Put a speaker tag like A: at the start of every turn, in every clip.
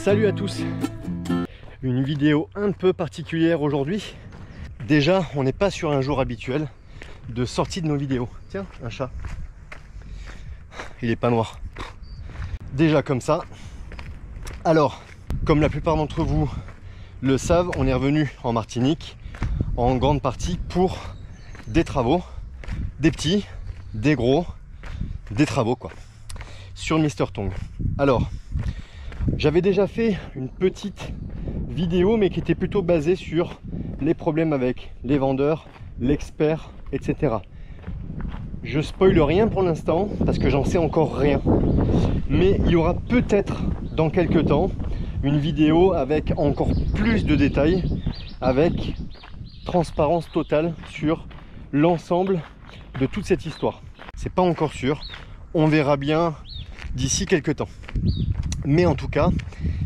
A: Salut à tous. Une vidéo un peu particulière aujourd'hui. Déjà, on n'est pas sur un jour habituel de sortie de nos vidéos. Tiens, un chat. Il est pas noir. Déjà comme ça. Alors, comme la plupart d'entre vous le savent, on est revenu en Martinique en grande partie pour des travaux, des petits, des gros, des travaux quoi, sur Mister Tong. Alors, j'avais déjà fait une petite vidéo mais qui était plutôt basée sur les problèmes avec les vendeurs, l'expert, etc. Je spoile rien pour l'instant parce que j'en sais encore rien, mais il y aura peut-être dans quelques temps une vidéo avec encore plus de détails, avec transparence totale sur l'ensemble de toute cette histoire. C'est pas encore sûr, on verra bien d'ici quelques temps. Mais en tout cas,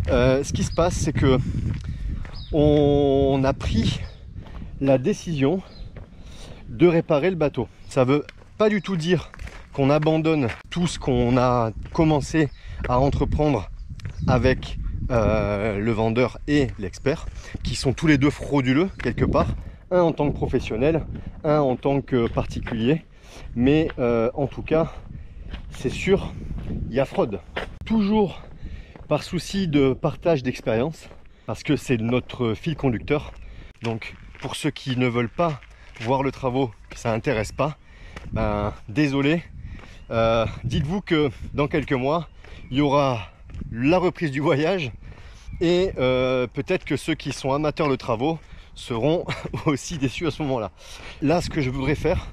A: ce qui se passe, c'est que on a pris la décision de réparer le bateau. Ça veut pas du tout dire qu'on abandonne tout ce qu'on a commencé à entreprendre avec le vendeur et l'expert, qui sont tous les deux frauduleux quelque part, un en tant que professionnel, un en tant que particulier, mais en tout cas c'est sûr, il y a fraude. Toujours par souci de partage d'expérience, parce que c'est notre fil conducteur. Donc pour ceux qui ne veulent pas voir le travaux, que ça n'intéresse pas, ben désolé, dites-vous que dans quelques mois il y aura la reprise du voyage et peut-être que ceux qui sont amateurs de travaux seront aussi déçus à ce moment-là. Là, ce que je voudrais faire,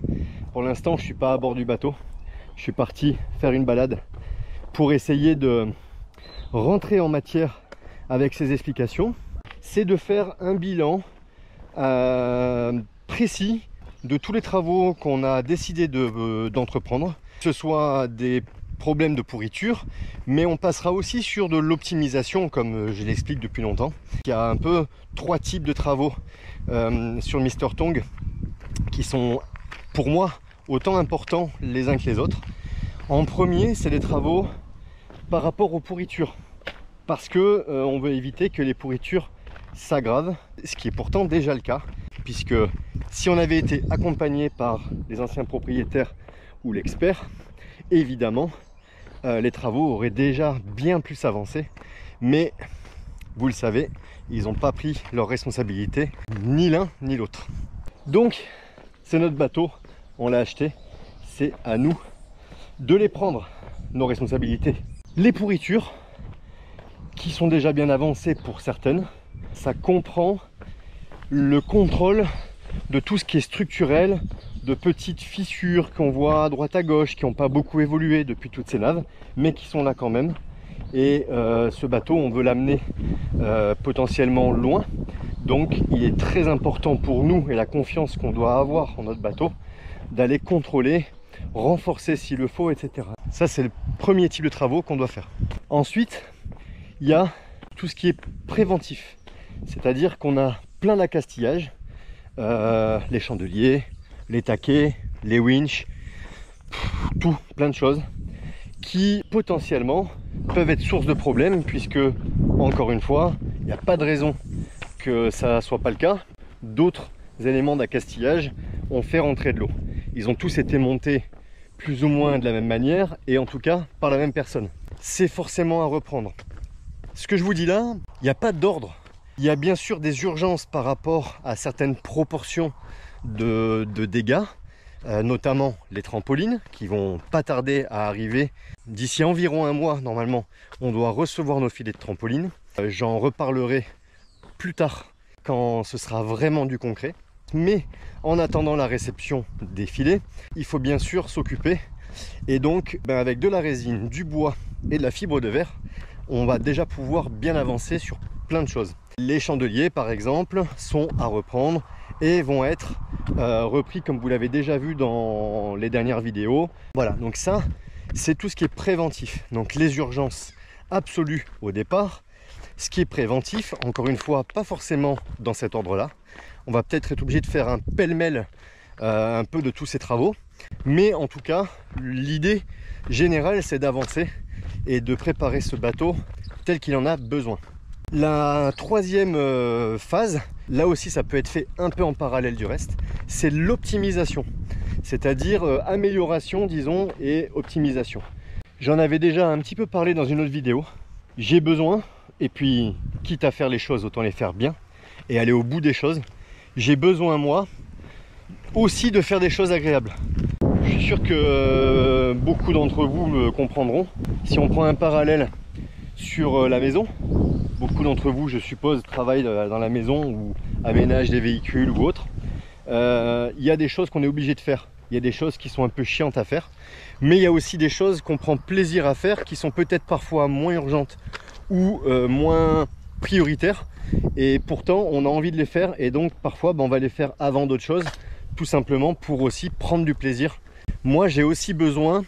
A: pour l'instant je suis pas à bord du bateau, je suis parti faire une balade pour essayer de rentrer en matière avec ces explications, c'est de faire un bilan précis de tous les travaux qu'on a décidé d'entreprendre, que ce soit des problèmes de pourriture, mais on passera aussi sur de l'optimisation, comme je l'explique depuis longtemps. Il y a un peu trois types de travaux sur Mister Tong qui sont pour moi autant importants les uns que les autres. En premier, c'est des travaux par rapport aux pourritures, parce que on veut éviter que les pourritures s'aggravent, ce qui est pourtant déjà le cas, puisque si on avait été accompagné par les anciens propriétaires ou l'expert, évidemment les travaux auraient déjà bien plus avancé, mais vous le savez, ils n'ont pas pris leurs responsabilités, ni l'un ni l'autre. Donc c'est notre bateau, on l'a acheté, c'est à nous de les prendre, nos responsabilités. Les pourritures, qui sont déjà bien avancées pour certaines, ça comprend le contrôle de tout ce qui est structurel, de petites fissures qu'on voit à droite à gauche, qui n'ont pas beaucoup évolué depuis toutes ces naves, mais qui sont là quand même. Et ce bateau, on veut l'amener potentiellement loin. Donc il est très important pour nous, et la confiance qu'on doit avoir en notre bateau, d'aller contrôler, renforcer s'il le faut, etc. Ça, c'est le premier type de travaux qu'on doit faire. Ensuite, il y a tout ce qui est préventif, c'est-à-dire qu'on a plein d'accastillages, les chandeliers, les taquets, les winches, tout, plein de choses qui potentiellement peuvent être source de problèmes, puisque encore une fois, il n'y a pas de raison que ça soit pas le cas. D'autres éléments d'accastillage ont fait rentrer de l'eau. Ils ont tous été montés plus ou moins de la même manière, et en tout cas par la même personne. C'est forcément à reprendre. Ce que je vous dis là, il n'y a pas d'ordre. Il y a bien sûr des urgences par rapport à certaines proportions de dégâts, notamment les trampolines qui vont pas tarder à arriver. D'ici environ un mois, normalement, on doit recevoir nos filets de trampoline. J'en reparlerai plus tard quand ce sera vraiment du concret. Mais en attendant la réception des filets, il faut bien sûr s'occuper. Et donc, avec de la résine, du bois et de la fibre de verre, on va déjà pouvoir bien avancer sur plein de choses. Les chandeliers, par exemple, sont à reprendre et vont être repris comme vous l'avez déjà vu dans les dernières vidéos. Voilà, donc ça, c'est tout ce qui est préventif. Donc les urgences absolues au départ. Ce qui est préventif, encore une fois, pas forcément dans cet ordre-là. On va peut-être être obligé de faire un pêle-mêle un peu de tous ces travaux. Mais en tout cas, l'idée générale, c'est d'avancer et de préparer ce bateau tel qu'il en a besoin. La troisième phase, là aussi ça peut être fait un peu en parallèle du reste, c'est l'optimisation. C'est-à-dire amélioration, disons, et optimisation. J'en avais déjà un petit peu parlé dans une autre vidéo. J'ai besoin, et puis quitte à faire les choses, autant les faire bien et aller au bout des choses. J'ai besoin, moi, aussi de faire des choses agréables. Je suis sûr que beaucoup d'entre vous le comprendront. Si on prend un parallèle sur la maison, beaucoup d'entre vous, je suppose, travaillent dans la maison ou aménagent des véhicules ou autres. Il y a des choses qu'on est obligé de faire. Il y a des choses qui sont un peu chiantes à faire. Mais il y a aussi des choses qu'on prend plaisir à faire qui sont peut-être parfois moins urgentes ou moins prioritaires. Et pourtant, on a envie de les faire. Et donc, parfois, on va les faire avant d'autres choses. Tout simplement pour aussi prendre du plaisir. Moi, j'ai aussi besoin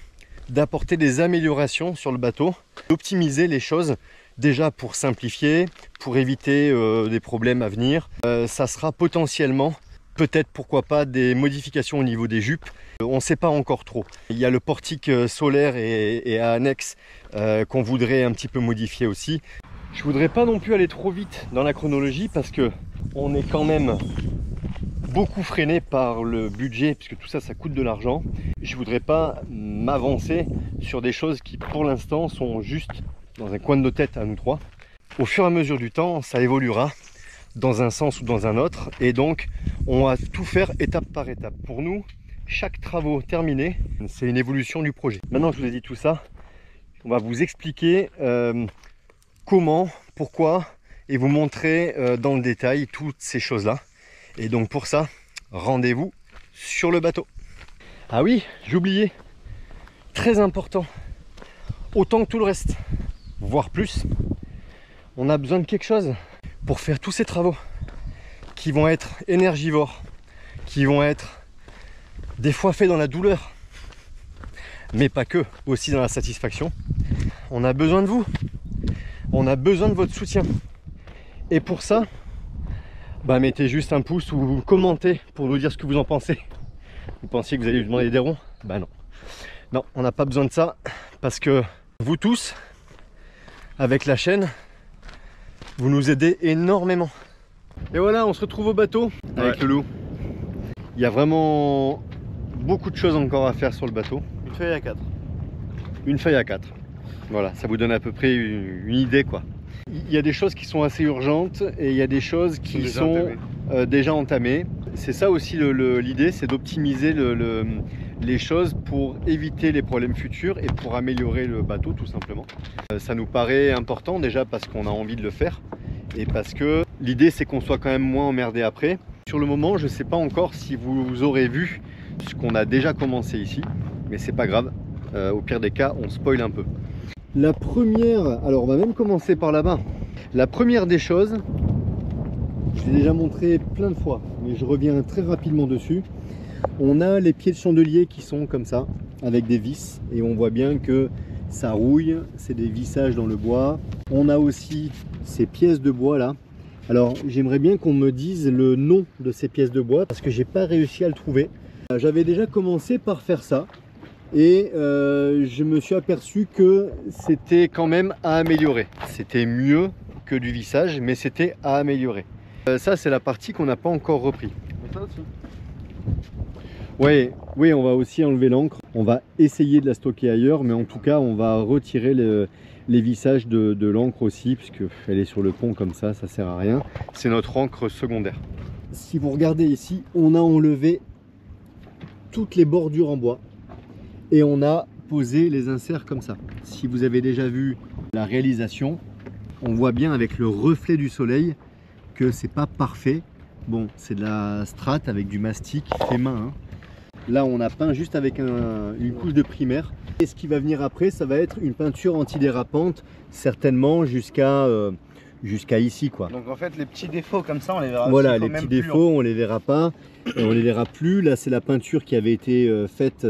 A: d'apporter des améliorations sur le bateau, d'optimiser les choses. Déjà pour simplifier, pour éviter des problèmes à venir. Ça sera potentiellement, peut-être pourquoi pas, des modifications au niveau des jupes. On ne sait pas encore trop. Il y a le portique solaire et annexe qu'on voudrait un petit peu modifier aussi. Je voudrais pas non plus aller trop vite dans la chronologie parce que on est quand même beaucoup freiné par le budget puisque tout ça, ça coûte de l'argent. Je voudrais pas m'avancer sur des choses qui pour l'instant sont juste dans un coin de nos têtes à nous trois. Au fur et à mesure du temps, ça évoluera dans un sens ou dans un autre. Et donc, on va tout faire étape par étape. Pour nous, chaque travaux terminé, c'est une évolution du projet. Maintenant que je vous ai dit tout ça, on va vous expliquer comment, pourquoi, et vous montrer dans le détail toutes ces choses-là. Et donc pour ça, rendez-vous sur le bateau. Ah oui, j'ai oublié, très important, autant que tout le reste, voire plus, on a besoin de quelque chose pour faire tous ces travaux qui vont être énergivores, qui vont être des fois faits dans la douleur, mais pas que, aussi dans la satisfaction. On a besoin de vous, on a besoin de votre soutien. Et pour ça, mettez juste un pouce ou commentez pour nous dire ce que vous en pensez. Vous pensiez que vous allez lui demander des ronds? Non. Non, on n'a pas besoin de ça parce que vous tous, avec la chaîne, vous nous aidez énormément. Et voilà, on se retrouve au bateau avec le loup. Il y a vraiment beaucoup de choses encore à faire sur le bateau.
B: Une feuille à 4.
A: Une feuille à 4. Voilà, ça vous donne à peu près une idée quoi. Il y a des choses qui sont assez urgentes et il y a des choses qui sont déjà entamées. C'est ça aussi l'idée, c'est d'optimiser les choses pour éviter les problèmes futurs et pour améliorer le bateau tout simplement. Ça nous paraît important déjà parce qu'on a envie de le faire et parce que l'idée c'est qu'on soit quand même moins emmerdé après. Sur le moment, je ne sais pas encore si vous aurez vu ce qu'on a déjà commencé ici, mais c'est pas grave. Au pire des cas, on spoil un peu. La première, alors on va même commencer par là-bas. La première des choses, je l'ai déjà montré plein de fois, mais je reviens très rapidement dessus. On a les pieds de chandelier qui sont comme ça, avec des vis, et on voit bien que ça rouille, c'est des vissages dans le bois. On a aussi ces pièces de bois là. Alors j'aimerais bien qu'on me dise le nom de ces pièces de bois, parce que j'ai pas réussi à le trouver. J'avais déjà commencé par faire ça. Et je me suis aperçu que c'était quand même à améliorer. C'était mieux que du vissage, mais c'était à améliorer. Ça, c'est la partie qu'on n'a pas encore repris.
B: Ça aussi.
A: Oui, on va aussi enlever l'encre. On va essayer de la stocker ailleurs, mais en tout cas, on va retirer les vissages de l'encre aussi, puisque elle est sur le pont comme ça sert à rien. C'est notre encre secondaire. Si vous regardez ici, on a enlevé toutes les bordures en bois. Et on a posé les inserts comme ça. Si vous avez déjà vu la réalisation, on voit bien avec le reflet du soleil que c'est pas parfait. Bon, c'est de la strate avec du mastic fait main. Hein. Là, on a peint juste avec une couche de primaire. Et ce qui va venir après, ça va être une peinture antidérapante, certainement jusqu'à ici, quoi.
B: Donc en fait, les petits défauts comme ça, on les verra.
A: Voilà, les petits défauts, on les verra pas. Et on les verra plus. Là, c'est la peinture qui avait été faite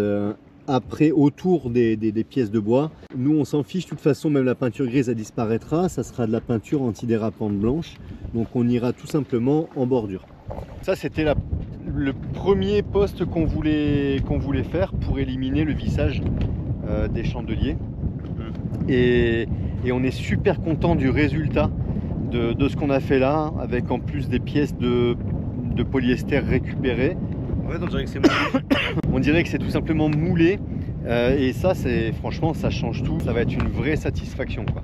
A: après autour des pièces de bois. Nous on s'en fiche, de toute façon même la peinture grise elle disparaîtra, ça sera de la peinture antidérapante blanche, donc on ira tout simplement en bordure. Ça c'était le premier poste qu'on voulait faire pour éliminer le vissage des chandeliers et on est super content du résultat de ce qu'on a fait là, avec en plus des pièces de polyester récupérées.
B: En fait, on dirait que c'est moulé.
A: On dirait que c'est tout simplement moulé. Et ça, franchement, ça change tout. Ça va être une vraie satisfaction, quoi.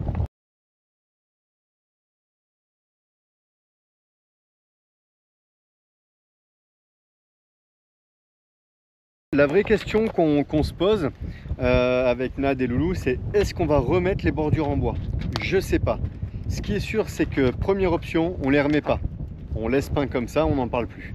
A: La vraie question qu'on se pose avec Nad et Loulou, c'est est-ce qu'on va remettre les bordures en bois? Je sais pas. Ce qui est sûr, c'est que première option, on les remet pas. On laisse peint comme ça, on n'en parle plus.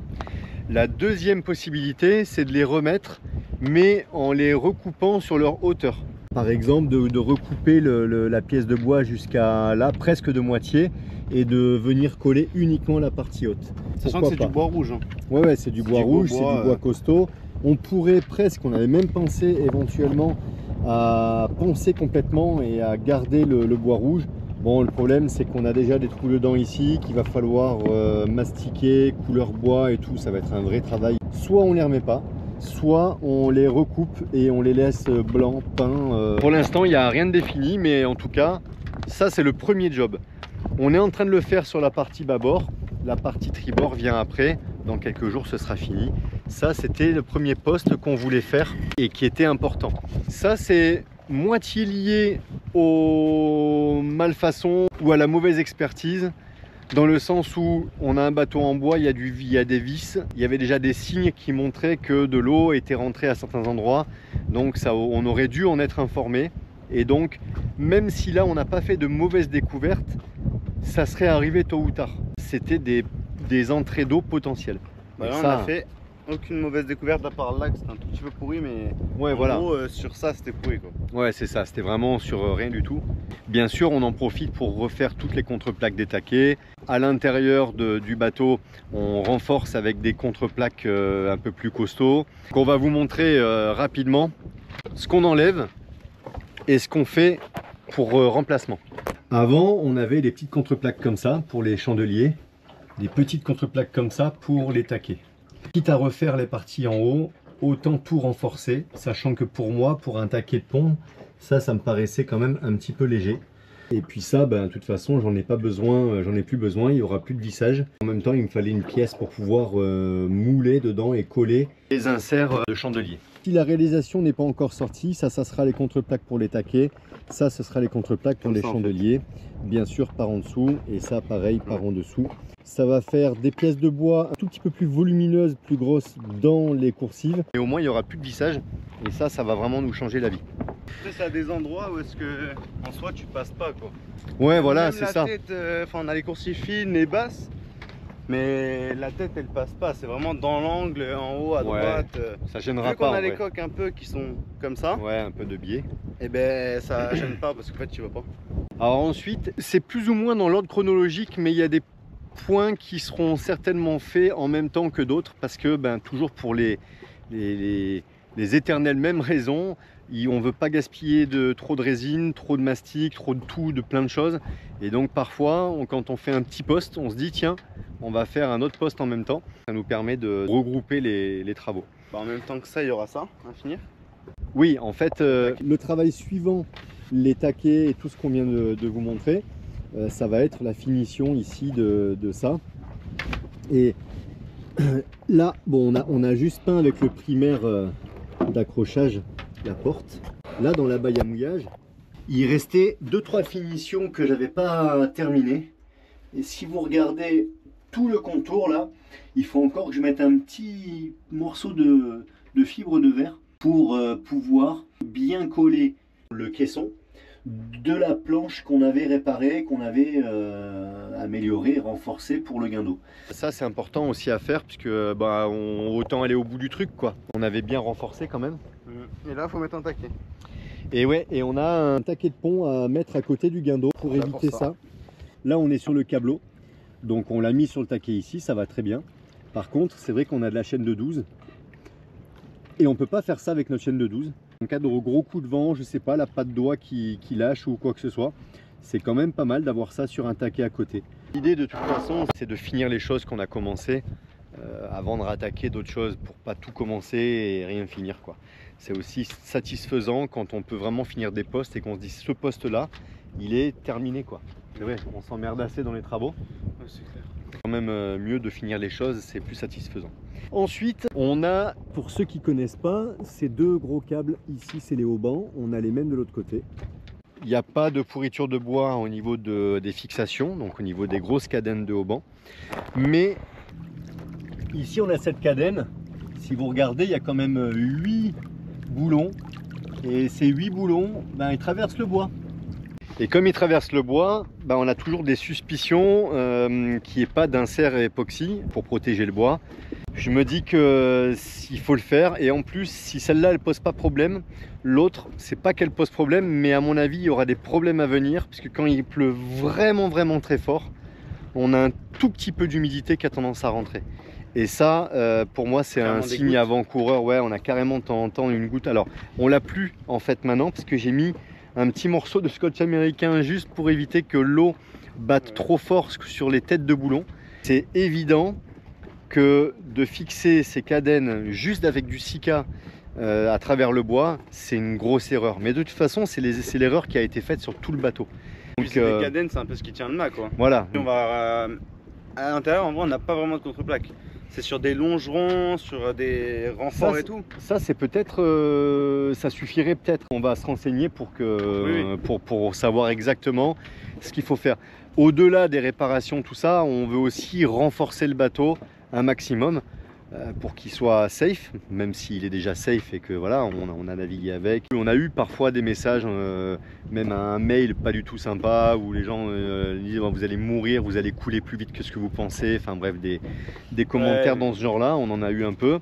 A: La deuxième possibilité, c'est de les remettre, mais en les recoupant sur leur hauteur. Par exemple, de recouper la pièce de bois jusqu'à là, presque de moitié, et de venir coller uniquement la partie haute.
B: Sachant que c'est du bois rouge. Hein.
A: Ouais, c'est du bois rouge, c'est du bois costaud. On pourrait presque, on avait même pensé éventuellement à poncer complètement et à garder le bois rouge. Bon, le problème c'est qu'on a déjà des trous dedans ici, qu'il va falloir mastiquer, couleur bois et tout, ça va être un vrai travail. Soit on les remet pas, soit on les recoupe et on les laisse blancs, peints. Pour l'instant, il n'y a rien de défini, mais en tout cas, ça c'est le premier job. On est en train de le faire sur la partie bâbord, la partie tribord vient après, dans quelques jours ce sera fini. Ça c'était le premier poste qu'on voulait faire et qui était important. Ça c'est moitié lié aux malfaçons ou à la mauvaise expertise, dans le sens où on a un bateau en bois, il y a des vis, il y avait déjà des signes qui montraient que de l'eau était rentrée à certains endroits, donc ça, on aurait dû en être informé. Et donc même si là on n'a pas fait de mauvaises découvertes, ça serait arrivé tôt ou tard. C'était des entrées d'eau potentielles.
B: Bah là, on a fait aucune mauvaise découverte à part là que c'était un tout petit peu pourri, mais
A: ouais, voilà.
B: En gros, sur ça c'était pourri quoi.
A: Ouais, c'est ça, c'était vraiment sur rien du tout. Bien sûr, on en profite pour refaire toutes les contreplaques des taquets. À l'intérieur du bateau, on renforce avec des contreplaques un peu plus costauds. Donc, on va vous montrer rapidement ce qu'on enlève et ce qu'on fait pour remplacement. Avant, on avait des petites contreplaques comme ça pour les chandeliers, des petites contreplaques comme ça pour les taquets. Quitte à refaire les parties en haut, autant tout renforcer, sachant que pour moi, pour un taquet de pont, ça me paraissait quand même un petit peu léger. Et puis ça, de toute façon, j'en ai pas besoin, j'en ai plus besoin, il n'y aura plus de vissage. En même temps, il me fallait une pièce pour pouvoir mouler dedans et coller les inserts de chandelier. Si la réalisation n'est pas encore sortie, ça sera les contreplaques pour les taquets, ça, ce sera les contreplaques pour les chandeliers, bien sûr par en dessous, et ça, pareil, par en dessous. Ça va faire des pièces de bois un tout petit peu plus volumineuses, plus grosses dans les coursives. Et au moins, il n'y aura plus de vissage, et ça va vraiment nous changer la vie.
B: Après, c'est à des endroits où est-ce que, en soi, tu passes pas, quoi.
A: Ouais, voilà, c'est ça.
B: On a les coursives fines et basses, mais la tête, elle passe pas. C'est vraiment dans l'angle, en haut, à droite.
A: Ça gênera
B: pas.
A: Vu
B: qu'on a les coques un peu qui sont comme ça.
A: Ouais, un peu de biais.
B: Et ben, ça gêne pas parce qu'en fait, tu vois pas.
A: Alors ensuite, c'est plus ou moins dans l'ordre chronologique, mais il y a des points qui seront certainement faits en même temps que d'autres, parce que toujours pour les éternelles mêmes raisons, on ne veut pas gaspiller trop de résine, trop de mastic, trop de tout, de plein de choses. Et donc parfois, quand on fait un petit poste, on se dit tiens, on va faire un autre poste en même temps. Ça nous permet de regrouper les travaux.
B: En même temps que ça, il y aura ça à finir.
A: Oui, en fait, le travail suivant, les taquets et tout ce qu'on vient de vous montrer, ça va être la finition ici de ça. Et là, bon, on a juste peint avec le primaire d'accrochage la porte. Là, dans la baille à mouillage, il restait 2-3 finitions que j'avais pas terminées. Et si vous regardez tout le contour là, il faut encore que je mette un petit morceau de fibre de verre pour pouvoir bien coller le caisson de la planche qu'on avait réparée, qu'on avait améliorée, renforcée pour le guindeau. Ça c'est important aussi à faire puisque autant aller au bout du truc quoi. On avait bien renforcé quand même.
B: Et là il faut mettre un taquet.
A: Et ouais, et on a un taquet de pont à mettre à côté du guindeau pour éviter ça. Là on est sur le câbleau, donc on l'a mis sur le taquet ici, ça va très bien. Par contre c'est vrai qu'on a de la chaîne de 12 et on peut pas faire ça avec notre chaîne de 12. En cas de gros coup de vent, je sais pas, la patte d'oie qui lâche ou quoi que ce soit, c'est quand même pas mal d'avoir ça sur un taquet à côté. L'idée de toute façon, c'est de finir les choses qu'on a commencé avant de rattaquer d'autres choses pour pas tout commencer et rien finir quoi. C'est aussi satisfaisant quand on peut vraiment finir des postes et qu'on se dit ce poste là, il est terminé quoi. C'est vrai, on s'emmerde assez dans les travaux.
B: Ouais, c'est clair.
A: Quand même mieux de finir les choses, c'est plus satisfaisant. Ensuite, on a, pour ceux qui ne connaissent pas, ces deux gros câbles. Ici, c'est les haubans. On a les mêmes de l'autre côté. Il n'y a pas de pourriture de bois au niveau des fixations, donc au niveau des grosses cadènes de haubans. Mais ici, on a cette cadène. Si vous regardez, il y a quand même 8 boulons. Et ces 8 boulons, ben, ils traversent le bois. Et comme ils traversent le bois, ben, on a toujours des suspicions qu'il n'y ait pas d'insert époxy pour protéger le bois. Je me dis qu'il faut le faire. Et en plus, si celle-là, elle pose pas problème, l'autre, c'est pas qu'elle pose problème, mais à mon avis, il y aura des problèmes à venir. Puisque quand il pleut vraiment très fort, on a un tout petit peu d'humidité qui a tendance à rentrer. Et ça, pour moi, c'est un signe avant-coureur. Ouais, on a carrément de temps en temps une goutte. Alors, on l'a plus en fait maintenant, parce que j'ai mis un petit morceau de scotch américain juste pour éviter que l'eau batte trop fort sur les têtes de boulons. C'est évident que de fixer ces cadènes juste avec du Sika à travers le bois, c'est une grosse erreur. Mais de toute façon, c'est l'erreur qui a été faite sur tout le bateau.
B: Donc, les cadènes, c'est un peu ce qui tient le mât, quoi.
A: Voilà.
B: On va à l'intérieur, en vrai, on n'a pas vraiment de contreplaque. C'est sur des longerons, sur des renforts et tout.
A: Ça, c'est peut-être, ça suffirait peut-être. On va se renseigner pour pour savoir exactement ce qu'il faut faire. Au-delà des réparations, tout ça, on veut aussi renforcer le bateau un maximum pour qu'il soit safe, même s'il est déjà safe et que voilà, on a navigué avec. On a eu parfois des messages, même un mail pas du tout sympa où les gens disent vous allez mourir, vous allez couler plus vite que ce que vous pensez. Enfin bref, des commentaires dans ce genre-là, on en a eu un peu.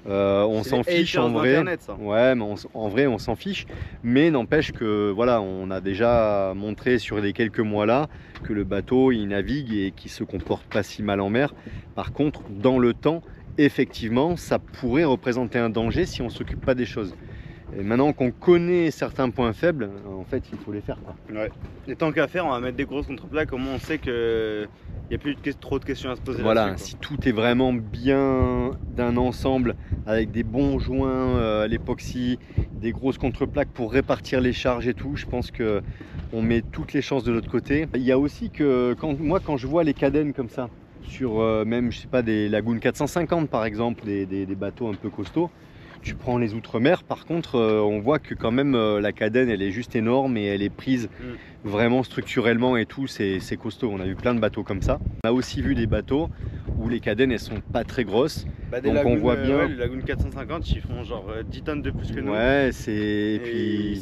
A: On s'en fiche en vrai. Ça. Ouais, mais en vrai, on s'en fiche. Mais n'empêche que voilà, on a déjà montré sur les quelques mois-là que le bateau il navigue et qu'il se comporte pas si mal en mer. Par contre, dans le temps, effectivement, ça pourrait représenter un danger si on ne s'occupe pas des choses. Et maintenant qu'on connaît certains points faibles, en fait, il faut les faire, quoi.
B: Ouais. Et tant qu'à faire, on va mettre des grosses contreplaques, au moins on sait qu'il n'y a plus trop de questions à se poser.
A: Voilà, si tout est vraiment bien d'un ensemble, avec des bons joints à l'époxy, des grosses contreplaques pour répartir les charges et tout, je pense qu'on met toutes les chances de l'autre côté. Il y a aussi que, quand je vois les cadènes comme ça, sur même, je sais pas, des Lagoon 450 par exemple, des bateaux un peu costauds, tu prends les outre-mer, par contre, on voit que quand même la cadène, elle est juste énorme et elle est prise vraiment structurellement et tout, c'est costaud. On a eu plein de bateaux comme ça. On a aussi vu des bateaux où les cadènes, elles sont pas très grosses.
B: Donc Lagoon, on voit bien. Les Lagoon 450, ils font genre 10 tonnes de plus que nous.
A: Ouais, et
B: puis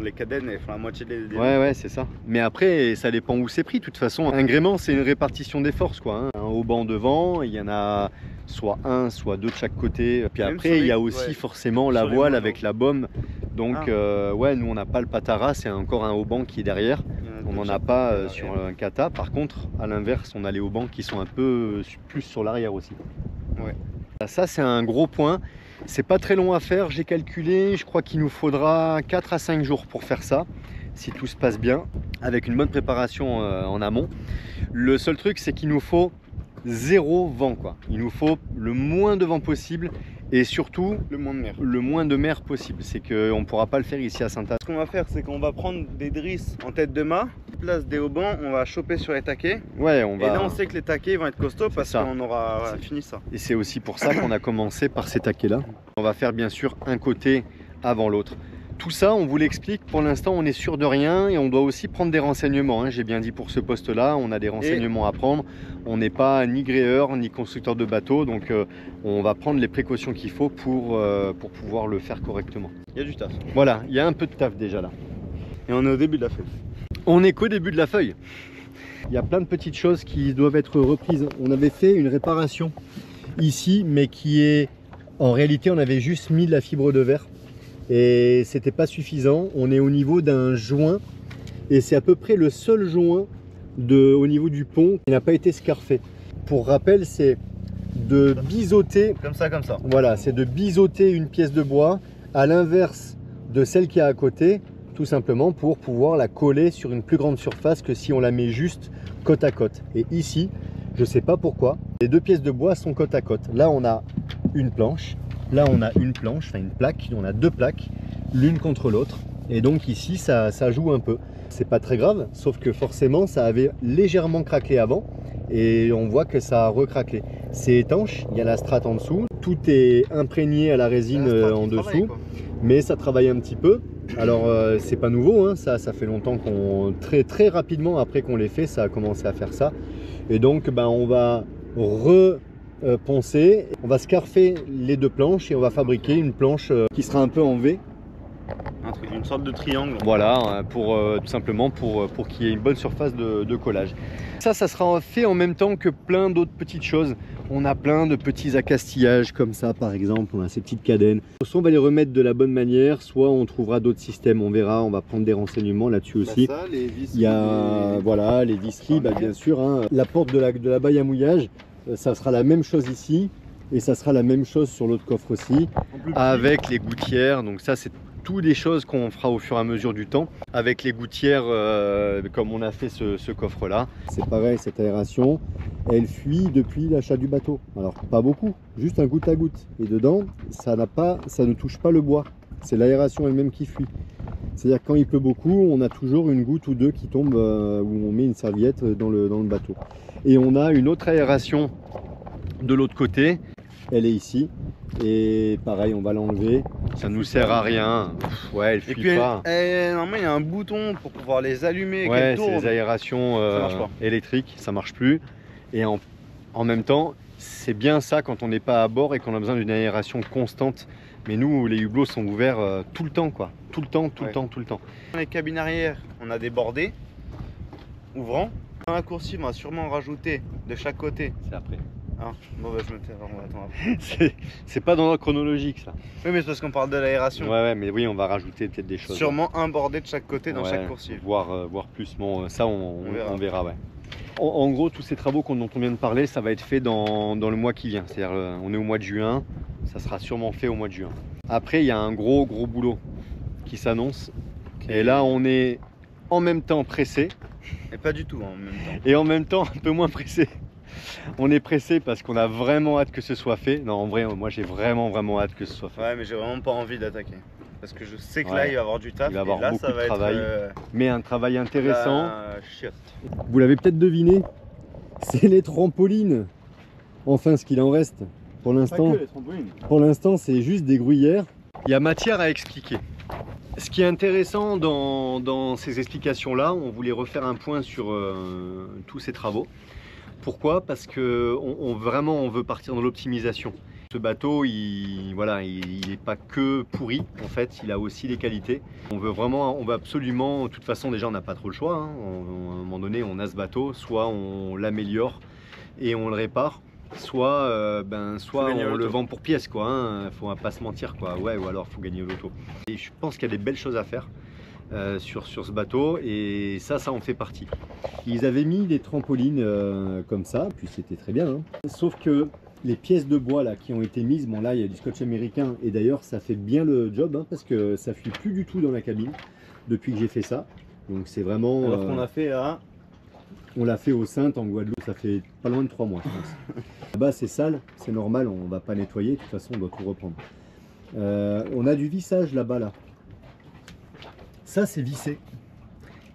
B: les cadènes, elles font la moitié des...
A: Ouais, c'est ça. Mais après, ça dépend où c'est pris. De toute façon, un gréement, c'est une répartition des forces, quoi. Hein. Un haubans devant, il y en a soit un, soit deux de chaque côté. Puis même après, il y a aussi forcément la voile avec la baume. Donc, ouais, nous, on n'a pas le patara, c'est encore un haubans qui est derrière. On n'en a pas sur un kata. Par contre, à l'inverse, on a les haubans qui sont un peu plus sur l'arrière aussi.
B: Ouais.
A: Ça, c'est un gros point. C'est pas très long à faire, j'ai calculé. Je crois qu'il nous faudra 4 à 5 jours pour faire ça, si tout se passe bien, avec une bonne préparation en amont. Le seul truc, c'est qu'il nous faut 0 vent, quoi. Il nous faut le moins de vent possible et surtout
B: le
A: moins de mer possible. C'est qu'on ne pourra pas le faire ici à Saint-Anne.
B: Ce qu'on va faire, c'est qu'on va prendre des drisses en tête de mât, place des haubans, on va choper sur les taquets.
A: Ouais,
B: et là, on sait que les taquets vont être costauds parce qu'on aura fini ça.
A: Et c'est aussi pour ça qu'on a commencé par ces taquets-là. On va faire bien sûr un côté avant l'autre. Tout ça, on vous l'explique, pour l'instant on est sûr de rien et on doit aussi prendre des renseignements, hein. J'ai bien dit pour ce poste-là, on a des renseignements à prendre. On n'est pas ni gréeur ni constructeur de bateau, donc on va prendre les précautions qu'il faut pour pouvoir le faire correctement.
B: Il y a du taf.
A: Voilà, il y a un peu de taf déjà là.
B: Et on est au début de la feuille.
A: On est qu'au début de la feuille. Il y a plein de petites choses qui doivent être reprises. On avait fait une réparation ici, mais qui est... En réalité, on avait juste mis de la fibre de verre. Et c'était pas suffisant. On est au niveau d'un joint et c'est à peu près le seul joint au niveau du pont qui n'a pas été scarfé. Pour rappel, c'est de biseauter
B: comme ça.
A: Voilà, c'est de biseauter une pièce de bois à l'inverse de celle qui est à côté, tout simplement pour pouvoir la coller sur une plus grande surface que si on la met juste côte à côte. Et ici, je sais pas pourquoi, les deux pièces de bois sont côte à côte. Là, on a une planche. Là, on a une planche, enfin une plaque, on a deux plaques, l'une contre l'autre. Et donc ici, ça joue un peu. C'est pas très grave, sauf que forcément ça avait légèrement craquelé avant et on voit que ça a recraquelé. C'est étanche, il y a la strate en dessous, tout est imprégné à la résine en dessous, mais ça travaille un petit peu. Alors c'est pas nouveau, hein, ça fait longtemps qu'on, très rapidement après qu'on l'ait fait, ça a commencé à faire ça. Et donc ben, on va poncer, on va scarfer les deux planches et on va fabriquer une planche qui sera un peu en V.
B: Une sorte de triangle.
A: Voilà, pour tout simplement pour qu'il y ait une bonne surface de collage. Ça sera fait en même temps que plein d'autres petites choses. On a plein de petits accastillages comme ça par exemple, on a ces petites cadènes. Soit on va les remettre de la bonne manière, soit on trouvera d'autres systèmes, on verra, on va prendre des renseignements là-dessus aussi.
B: Ça, les visseries,
A: il y a voilà, les visseries, bah, bien sûr, hein. La porte de la baille à mouillage, ça sera la même chose ici. Et ça sera la même chose sur l'autre coffre aussi, avec les gouttières. Donc ça c'est toutes des choses qu'on fera au fur et à mesure du temps. Avec les gouttières, comme on a fait ce coffre là. C'est pareil, cette aération, elle fuit depuis l'achat du bateau. Alors pas beaucoup, juste un goutte à goutte. Et dedans, ça ne touche pas le bois. C'est l'aération elle-même qui fuit. C'est-à-dire que quand il pleut beaucoup, on a toujours une goutte ou deux qui tombe où on met une serviette dans le bateau. Et on a une autre aération de l'autre côté. Elle est ici et pareil on va l'enlever, ça nous sert à rien. Ouais, elle fuit
B: puis
A: pas.
B: Normalement il y a un bouton pour pouvoir les allumer.
A: Ouais, c'est les aérations électriques, ça marche plus. Et en même temps c'est bien ça quand on n'est pas à bord et qu'on a besoin d'une aération constante. Mais nous les hublots sont ouverts tout le temps quoi, tout le temps.
B: Dans les cabines arrière on a des bordées ouvrants. Dans la coursive on va sûrement rajouter de chaque côté.
A: C'est après.
B: Ah, bon bah je me tais, on va attendre après.
A: C'est pas dans l'ordre chronologique ça.
B: Oui mais c'est parce qu'on parle de l'aération.
A: Ouais mais oui on va rajouter peut-être des choses.
B: Sûrement un bordé de chaque côté dans chaque coursive.
A: Voire plus, bon ça on verra ouais. En gros tous ces travaux dont on vient de parler ça va être fait dans le mois qui vient. C'est-à-dire on est au mois de juin, ça sera sûrement fait au mois de juin. Après il y a un gros boulot qui s'annonce. Okay. Et là on est en même temps pressé.
B: Et pas du tout en même temps.
A: Et en même temps un peu moins pressé. On est pressé parce qu'on a vraiment hâte que ce soit fait. Non, en vrai, moi j'ai vraiment hâte que ce soit fait.
B: Ouais, mais j'ai vraiment pas envie d'attaquer. Parce que je sais que là, il va y avoir du taf.
A: Il va y avoir
B: et là,
A: beaucoup
B: ça va
A: de travail. Mais un travail intéressant. Vous l'avez peut-être deviné, c'est les trampolines. Enfin, ce qu'il en reste. Pour l'instant, c'est juste des gruyères. Il y a matière à expliquer. Ce qui est intéressant dans ces explications-là, on voulait refaire un point sur tous ces travaux. Pourquoi? Parce que vraiment on veut partir dans l'optimisation. Ce bateau, il n'est pas que pourri, en fait, il a aussi des qualités. On veut absolument, de toute façon déjà on n'a pas trop le choix, hein. À un moment donné on a ce bateau, soit on l'améliore et on le répare, soit on le vend pour pièce, quoi, hein. Faut pas se mentir, quoi. Ouais, ou alors faut gagner au loto. Et je pense qu'il y a des belles choses à faire. Sur ce bateau et ça en fait partie. Ils avaient mis des trampolines comme ça, puis c'était très bien, hein. Sauf que les pièces de bois là qui ont été mises, bon là il y a du scotch américain et d'ailleurs ça fait bien le job, hein, parce que ça fuit plus du tout dans la cabine depuis que j'ai fait ça. Donc c'est vraiment...
B: Alors qu'on a fait à...
A: On l'a fait au Saintes en Guadeloupe, ça fait pas loin de 3 mois je pense. Là-bas c'est sale, c'est normal, on va pas nettoyer, de toute façon on doit tout reprendre. On a du vissage là-bas là. Ça c'est vissé.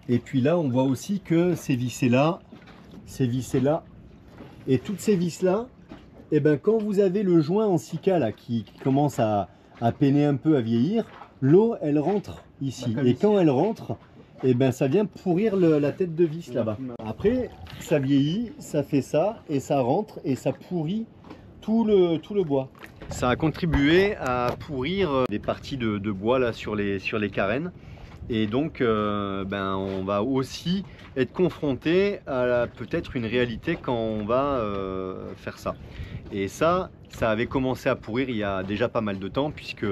A: Et puis là on voit aussi que c'est vissé là, et toutes ces vis là, et ben quand vous avez le joint en silica là qui commence à peiner un peu, à vieillir, l'eau elle rentre ici. Et quand elle rentre, et ben ça vient pourrir la tête de vis là-bas. Après ça vieillit, ça fait ça et ça rentre et ça pourrit tout le bois. Ça a contribué à pourrir des parties de bois là sur les carènes. Et donc on va aussi être confronté à peut-être une réalité quand on va faire ça. Et ça avait commencé à pourrir il y a déjà pas mal de temps, puisque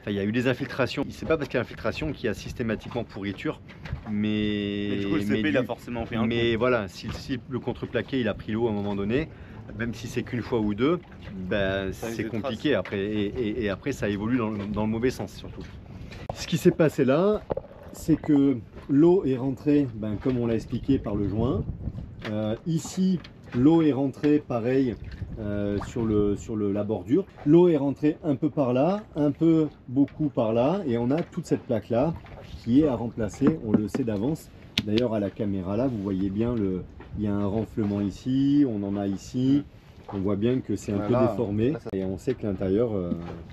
A: il y a eu des infiltrations. C'est pas parce qu'il y a infiltration qu'il y a systématiquement pourriture, mais
B: du coup le CP il a forcément pris un coup.
A: Mais voilà, si le contreplaqué il a pris l'eau à un moment donné, même si c'est qu'une fois ou deux, c'est compliqué après. Et après ça évolue dans le mauvais sens surtout. Ce qui s'est passé là, c'est que l'eau est rentrée, comme on l'a expliqué, par le joint. Ici, l'eau est rentrée pareil sur la bordure. L'eau est rentrée un peu par là, beaucoup par là, et on a toute cette plaque là qui est à remplacer, on le sait d'avance. D'ailleurs à la caméra là, vous voyez bien, il y a un renflement ici, on en a ici. On voit bien que c'est un peu déformé et on sait que l'intérieur...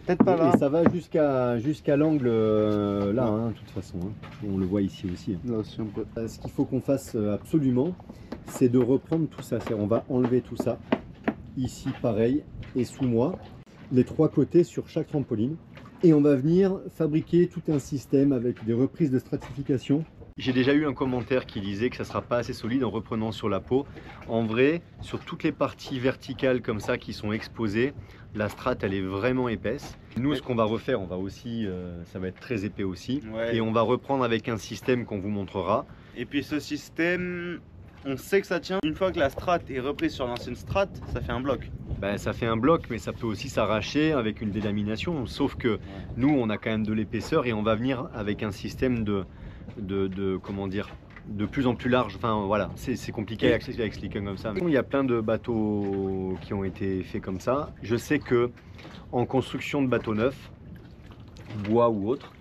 B: Peut-être pas là.
A: Et ça va jusqu'à l'angle là, hein, de toute façon. Hein. On le voit ici aussi.
B: Là aussi on peut.
A: Ce qu'il faut qu'on fasse absolument, c'est de reprendre tout ça. On va enlever tout ça. Ici pareil et sous moi. Les 3 côtés sur chaque trampoline. Et on va venir fabriquer tout un système avec des reprises de stratification. J'ai déjà eu un commentaire qui disait que ça ne sera pas assez solide en reprenant sur la peau. En vrai, sur toutes les parties verticales comme ça qui sont exposées, la strate elle est vraiment épaisse. Nous, ce qu'on va refaire, on va aussi, ça va être très épais aussi. Ouais. Et on va reprendre avec un système qu'on vous montrera. Et puis ce système, on sait que ça tient. Une fois que la strate est reprise sur l'ancienne strate, ça fait un bloc. Ben, ça fait un bloc, mais ça peut aussi s'arracher avec une délamination. Sauf que nous, on a quand même de l'épaisseur et on va venir avec un système comment dire, de plus en plus large. Enfin voilà, c'est compliqué à expliquer comme ça. Il y a plein de bateaux qui ont été faits comme ça. Je sais que en construction de bateaux neufs, bois ou autre,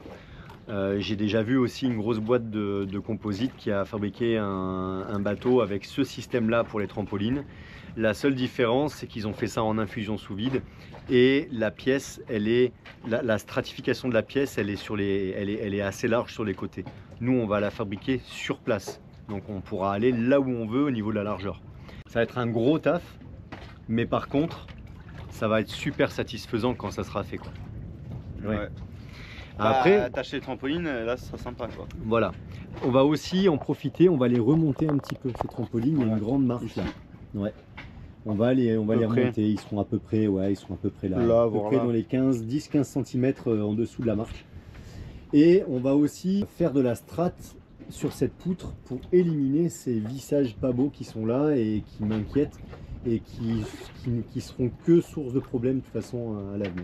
A: j'ai déjà vu aussi une grosse boîte de composite qui a fabriqué un bateau avec ce système là pour les trampolines. La seule différence, c'est qu'ils ont fait ça en infusion sous vide et la pièce, la stratification de la pièce, elle est assez large sur les côtés. Nous, on va la fabriquer sur place, donc on pourra aller là où on veut au niveau de la largeur. Ça va être un gros taf, mais par contre, ça va être super satisfaisant quand ça sera fait, quoi. Ouais. Après,
B: attacher les trampolines, là, ça sera sympa, quoi.
A: Voilà. On va aussi en profiter, on va les remonter un petit peu, ces trampolines. Il y a une grande marche là. Ouais. On va les remonter, ils seront à peu près, ouais, ils sont à peu près là, à peu près dans les 10-15 cm en dessous de la marche. Et on va aussi faire de la strate sur cette poutre pour éliminer ces vissages pas beaux qui sont là et qui m'inquiètent et qui seront que source de problèmes de toute façon à l'avenir.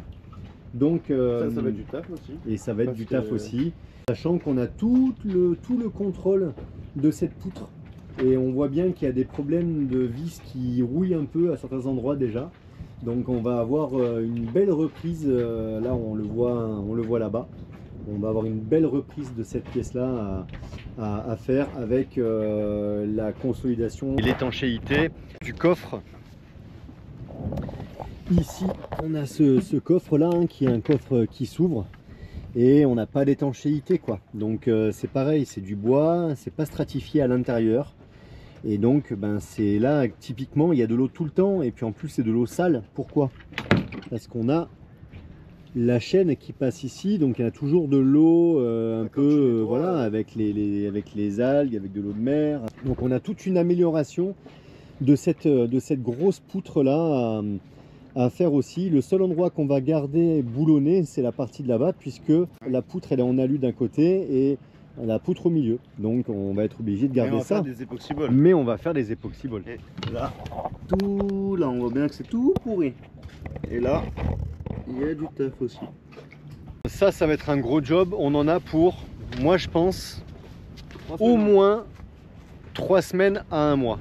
A: Donc
B: ça va être du taf aussi.
A: Et ça va être du taf aussi, sachant qu'on a tout le contrôle de cette poutre. Et on voit bien qu'il y a des problèmes de vis qui rouillent un peu à certains endroits déjà. Donc on va avoir une belle reprise, là on le voit là-bas. On va avoir une belle reprise de cette pièce-là à faire avec la consolidation et l'étanchéité du coffre. Ici on a ce coffre-là hein, qui est un coffre qui s'ouvre. Et on n'a pas d'étanchéité quoi. Donc c'est pareil, c'est du bois, c'est pas stratifié à l'intérieur. Et donc ben, c'est là typiquement il y a de l'eau tout le temps et puis en plus c'est de l'eau sale. Pourquoi? Parce qu'on a la chaîne qui passe ici, donc il y a toujours de l'eau un peu voilà, avec les algues, avec de l'eau de mer. Donc on a toute une amélioration de cette grosse poutre là à faire aussi. Le seul endroit qu'on va garder boulonné, c'est la partie de là-bas, puisque la poutre elle est en alu d'un côté et la poutre au milieu. Donc on va être obligé de garder ça. Mais on va faire des époxyballs.
B: Et là, là, on voit bien que c'est tout pourri. Et là, il y a du taf aussi.
A: Ça va être un gros job. On en a pour, moi je pense, au moins 3 semaines à 1 mois.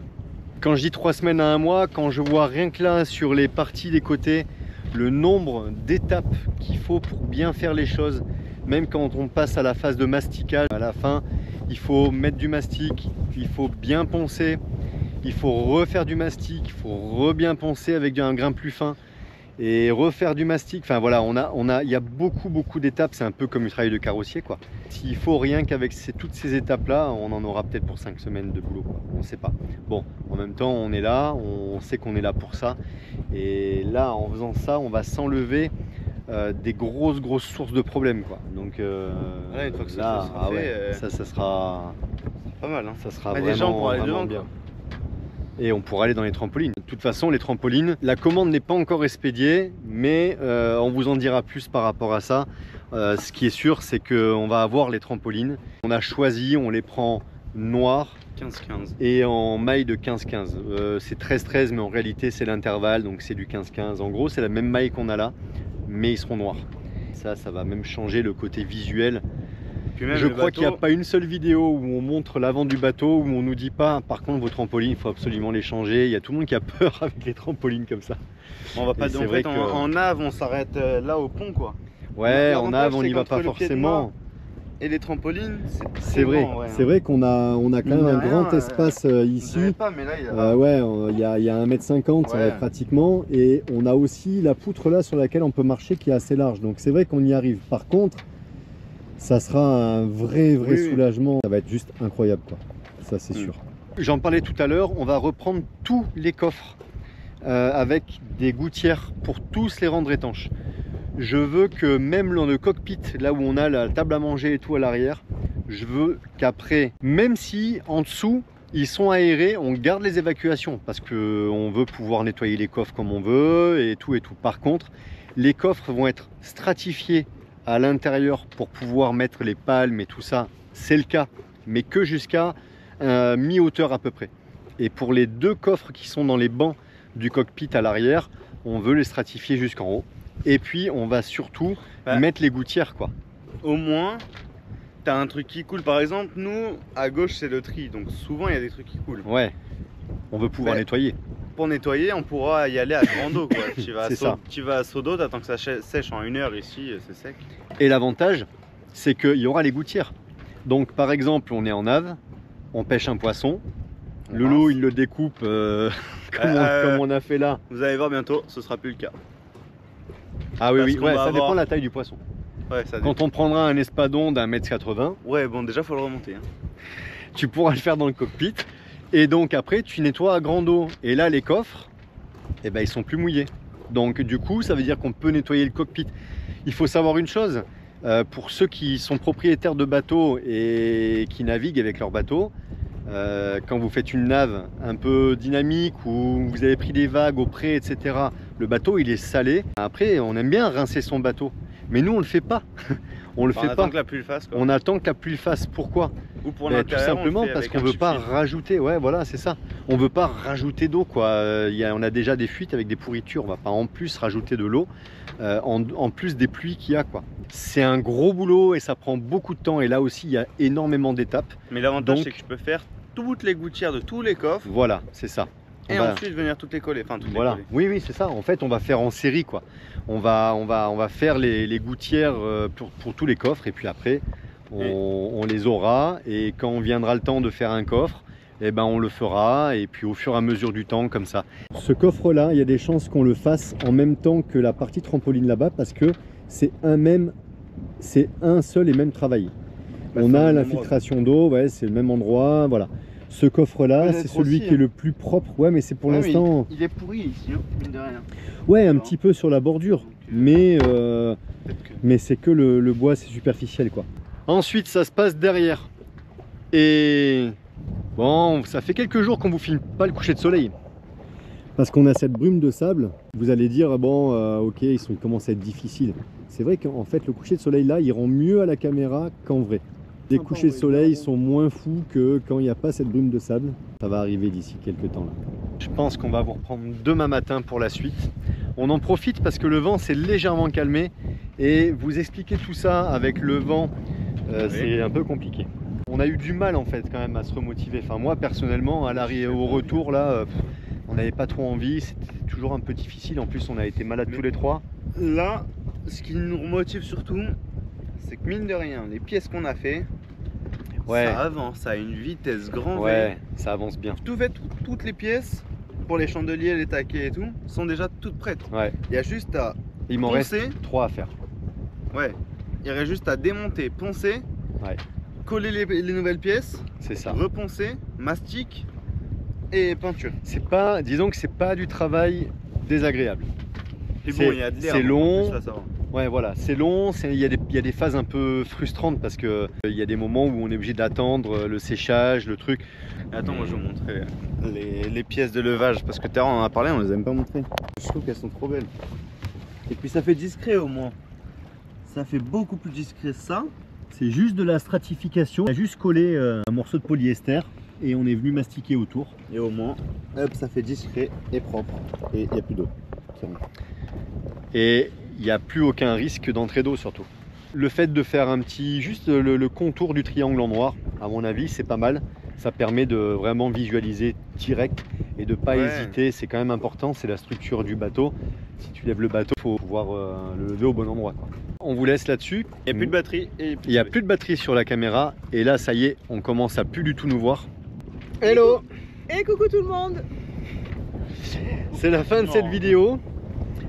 A: Quand je dis 3 semaines à 1 mois, quand je vois rien que là sur les parties des côtés, le nombre d'étapes qu'il faut pour bien faire les choses, même quand on passe à la phase de masticage, à la fin, il faut mettre du mastic, il faut bien poncer, il faut refaire du mastic, il faut bien poncer avec un grain plus fin et refaire du mastic. Enfin voilà, il y a beaucoup d'étapes, c'est un peu comme du travail de carrossier quoi. S'il faut rien qu'avec toutes ces étapes là, on en aura peut-être pour 5 semaines de boulot quoi. On ne sait pas. Bon, en même temps on est là, on sait qu'on est là pour ça. Et là en faisant ça, on va s'enlever des grosses sources de problèmes quoi. Donc
B: une fois que ça sera fait,
A: ça sera
B: pas mal hein.
A: Ça sera
B: vraiment, des gens pour aller devant
A: bien. Et on pourra aller dans les trampolines. De toute façon, les trampolines, la commande n'est pas encore expédiée, mais on vous en dira plus par rapport à ça. Ce qui est sûr, c'est qu'on va avoir les trampolines. On a choisi, on les prend noirs
B: 15-15
A: et en maille de 15-15. C'est 13-13, mais en réalité, c'est l'intervalle, donc c'est du 15-15. En gros, c'est la même maille qu'on a là, mais ils seront noirs. Ça va même changer le côté visuel. Je crois qu'il n'y a pas une seule vidéo où on montre l'avant du bateau, où on nous dit pas, par contre vos trampolines, il faut absolument les changer. Il y a tout le monde qui a peur avec les trampolines comme ça.
B: On va pas en nave, on s'arrête là au pont quoi.
A: Ouais, en nave, on n'y va pas forcément.
B: et les trampolines,
A: c'est vrai.
B: grand, ouais,
A: C'est vrai qu'on a quand même un grand espace ici.
B: Pas, mais là, il y a...
A: Ouais, il y a 1,50 m pratiquement, et on a aussi la poutre là sur laquelle on peut marcher qui est assez large. Donc c'est vrai qu'on y arrive. Par contre, ça sera un vrai soulagement. Ça va être juste incroyable, quoi. Ça c'est sûr. J'en parlais tout à l'heure, on va reprendre tous les coffres avec des gouttières pour tous les rendre étanches. Je veux que même dans le cockpit, là où on a la table à manger et tout à l'arrière, je veux qu'après, même si en dessous ils sont aérés, on garde les évacuations parce qu'on veut pouvoir nettoyer les coffres comme on veut et tout et tout. Par contre, les coffres vont être stratifiés à l'intérieur pour pouvoir mettre les palmes et tout ça. C'est le cas, mais que jusqu'à mi-hauteur à peu près. Et pour les deux coffres qui sont dans les bancs du cockpit à l'arrière, on veut les stratifier jusqu'en haut. Et puis on va surtout mettre les gouttières, quoi.
B: Au moins, tu as un truc qui coule. Par exemple, nous, à gauche, c'est le tri. Donc souvent, il y a des trucs qui coulent.
A: Ouais, on veut pouvoir nettoyer.
B: Pour nettoyer, on pourra y aller à grande eau, quoi. Tu vas à seau d'eau, t'attends que ça sèche en 1 heure ici, c'est sec.
A: Et l'avantage, c'est qu'il y aura les gouttières. Donc par exemple, on est en Ave, on pêche un poisson, le lot il le découpe comme on a fait là.
B: Vous allez voir bientôt, ce sera plus le cas.
A: Ah oui, ça dépend de la taille du poisson.
B: Ouais,
A: quand on prendra un espadon d'1,80 m.
B: Ouais, bon, déjà, faut le remonter. Hein.
A: Tu pourras le faire dans le cockpit. Et donc après, tu nettoies à grande eau. Et là, les coffres, eh ben, ils sont plus mouillés. Donc du coup, ça veut dire qu'on peut nettoyer le cockpit. Il faut savoir une chose, pour ceux qui sont propriétaires de bateaux et qui naviguent avec leur bateau, quand vous faites une nave un peu dynamique ou vous avez pris des vagues au près, etc., le bateau il est salé. Après, on aime bien rincer son bateau, mais nous on le fait pas. On le fait pas.
B: Attend que la pluie le fasse, quoi.
A: On attend que la pluie le fasse. Pourquoi?
B: Ou pour
A: tout simplement parce qu'on veut pas rajouter. Ouais, voilà, c'est ça. On veut pas rajouter d'eau, quoi. On a déjà des fuites avec des pourritures. On va pas en plus rajouter de l'eau, en plus des pluies qu'il y a, quoi. C'est un gros boulot et ça prend beaucoup de temps. Et là aussi, il y a énormément d'étapes.
B: Mais l'avantage, c'est que je peux faire toutes les gouttières de tous les coffres.
A: Voilà, c'est ça.
B: Et ensuite venir toutes les coller. Enfin, toutes les coller.
A: Oui, c'est ça. En fait, on va faire en série, quoi. On va faire les gouttières pour tous les coffres et puis après, on les aura. Et quand viendra le temps de faire un coffre, eh ben, on le fera. Et puis au fur et à mesure du temps, comme ça. Ce coffre-là, il y a des chances qu'on le fasse en même temps que la partie trampoline là-bas parce que c'est un seul et même travail. On a l'infiltration d'eau, ouais, c'est le même endroit, voilà. Ce coffre-là, c'est celui qui est le plus propre. Ouais, mais c'est pour l'instant...
B: Il est pourri ici, mine de rien.
A: Ouais, un petit peu sur la bordure. Mais c'est que le bois, c'est superficiel, quoi. Ensuite, ça se passe derrière. Et... Bon, ça fait quelques jours qu'on vous filme pas le coucher de soleil. Parce qu'on a cette brume de sable. Vous allez dire, bon, ok, il commence à être difficile. C'est vrai qu'en fait, le coucher de soleil, là, il rend mieux à la caméra qu'en vrai. Les couchers de soleil sont moins fous que quand il n'y a pas cette brume de sable. Ça va arriver d'ici quelques temps là. Je pense qu'on va vous reprendre demain matin pour la suite. On en profite parce que le vent s'est légèrement calmé et vous expliquer tout ça avec le vent, c'est un peu compliqué. On a eu du mal en fait quand même à se remotiver. Enfin moi personnellement, à l'arrivée au retour là, on n'avait pas trop envie. C'était toujours un peu difficile. En plus on a été malades tous les trois.
B: Là, ce qui nous remotive surtout, c'est que mine de rien, les pièces qu'on a fait, ça avance à une vitesse grand V.
A: Ouais, ça avance bien.
B: Toutes les pièces, pour les chandeliers, les taquets et tout, sont déjà toutes prêtes.
A: Ouais.
B: Il y a juste à
A: Il m'en reste 3 à faire.
B: Ouais. Il y aurait juste à démonter, poncer, coller les nouvelles pièces,
A: c'est ça.
B: Reponcer, mastic et peinture.
A: C'est pas, disons que c'est pas du travail désagréable.
B: Bon, il y a de l'air.
A: C'est long.
B: Là, ça va.
A: Ouais, voilà, c'est long, il y a des phases un peu frustrantes parce que il y a des moments où on est obligé d'attendre le séchage, le truc.
B: Attends, moi je vais vous montrer les pièces de levage parce que on en a parlé, on les a même pas montrées. Je trouve qu'elles sont trop belles. Et puis ça fait discret au moins. Ça fait beaucoup plus discret ça.
A: C'est juste de la stratification. On a juste collé un morceau de polyester et on est venu mastiquer autour.
B: Et au moins, hop, ça fait discret et propre. Et il n'y a plus d'eau.
A: Et il n'y a plus aucun risque d'entrée d'eau surtout. Le fait de faire juste le contour du triangle en noir, à mon avis, c'est pas mal. Ça permet de vraiment visualiser direct et de ne pas hésiter. C'est quand même important, c'est la structure du bateau. Si tu lèves le bateau, il faut pouvoir le lever au bon endroit, quoi. On vous laisse là-dessus.
B: Il n'y a plus de batterie. Et
A: Il n'y a plus de batterie sur la caméra. Et là, ça y est, on commence à plus du tout nous voir. Hello!
C: Et coucou tout le monde.
A: C'est la fin de cette vidéo.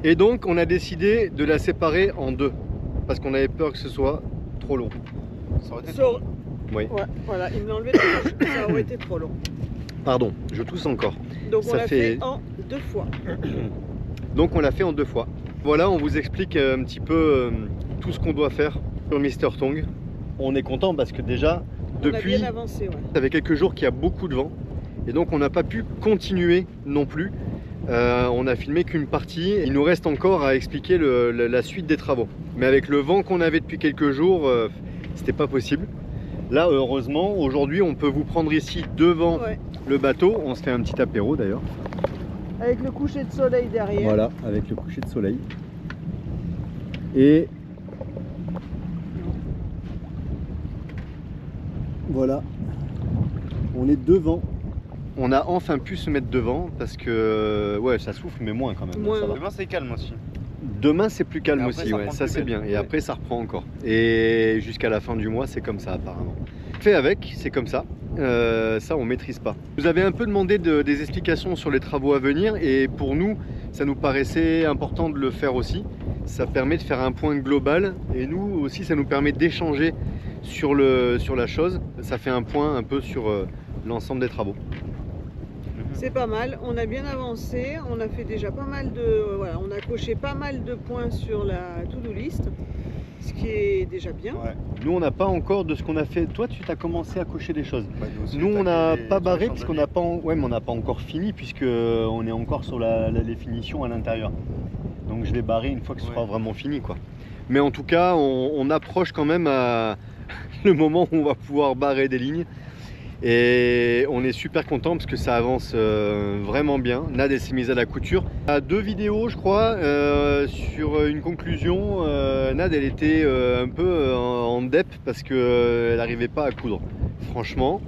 A: Et donc, on a décidé de la séparer en deux. Parce qu'on avait peur que ce soit trop long.
B: Ça aurait été
C: Sur-
A: Oui.
C: Ouais, voilà, il me l'a enlevé de la bouche. Ça aurait été trop long.
A: Pardon, je tousse encore.
C: Donc on
A: Ça
C: l'a
A: fait-
C: fait en 2 fois.
A: Donc on l'a fait en 2 fois. Voilà, on vous explique un petit peu tout ce qu'on doit faire sur Mister Tongue. On est content parce que déjà,
C: On a
A: depuis,
C: bien avancé, ouais.
A: ça fait quelques jours qu'il y a beaucoup de vent. Et donc on n'a pas pu continuer non plus. On a filmé qu'une partie. Il nous reste encore à expliquer la suite des travaux. Mais avec le vent qu'on avait depuis quelques jours, c'était pas possible. Là, heureusement, aujourd'hui, on peut vous prendre ici devant
C: Ouais.
A: le bateau. On se fait un petit apéro d'ailleurs.
C: Avec le coucher de soleil derrière.
A: Voilà, avec le coucher de soleil. Et voilà, on est devant. On a enfin pu se mettre devant parce que ouais, ça souffle mais moins quand même.
C: Moins,
A: Ça va.
B: Demain c'est calme aussi.
A: Demain c'est plus calme
B: Et après,
A: aussi,
B: ça
A: ouais,
B: reprend
A: ça
B: plus
A: c'est
B: belle.
A: bien. Et
B: Ouais.
A: après ça reprend encore. Et jusqu'à la fin du mois c'est comme ça apparemment. Fait avec, c'est comme ça. Ça on maîtrise pas. Vous avez un peu demandé des explications sur les travaux à venir et pour nous ça nous paraissait important de le faire aussi. Ça permet de faire un point global et nous aussi ça nous permet d'échanger sur la chose. Ça fait un point un peu sur l'ensemble des travaux.
C: C'est pas mal, on a bien avancé, on a fait déjà pas mal de... Voilà, on a coché pas mal de points sur la to-do list, ce qui est déjà bien.
B: Ouais.
A: Nous on n'a pas encore de ce qu'on a fait. Toi tu t'as commencé à cocher des choses.
B: Bah, aussi,
A: Nous on
B: t'as
A: n'a
B: que des-
A: pas
B: sur les
A: barré parce qu'on n'a
B: chandeliers.
A: pas, ouais, mais on n'a pas encore fini puisque on est encore sur les finitions à l'intérieur. Donc je vais barrer une fois que ce sera
B: Ouais.
A: vraiment fini, quoi. Mais en tout cas on approche quand même à le moment où on va pouvoir barrer des lignes. Et on est super content parce que ça avance vraiment bien. Nad elle s'est mise à la couture. À 2 vidéos je crois sur une conclusion. Nad elle était un peu en dep parce que elle n'arrivait pas à coudre. Franchement,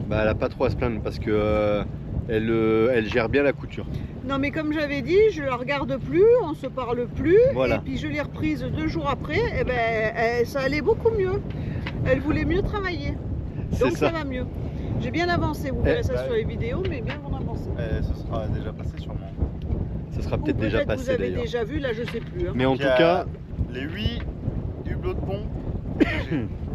A: bah, elle a pas trop à se plaindre parce que elle gère bien la couture.
C: Non mais comme j'avais dit, je la regarde plus, on se parle plus,
A: Voilà.
C: et puis je l'ai reprise 2 jours après, et ben ça allait beaucoup mieux. Elle voulait mieux travailler,
A: C'est
C: donc ça
A: ça.
C: va mieux. J'ai bien avancé, vous verrez ça
B: bah
C: sur les vidéos, mais bien avancé.
B: Ce sera déjà passé sûrement.
A: Ça sera
C: Ou
A: peut-être déjà
C: vous
A: passé
C: avez
A: d'ailleurs.
C: déjà vu, là je sais plus. Hein.
A: Mais en
B: Donc,
A: tout
B: il y a
A: cas,
B: les 8 hublots de pont.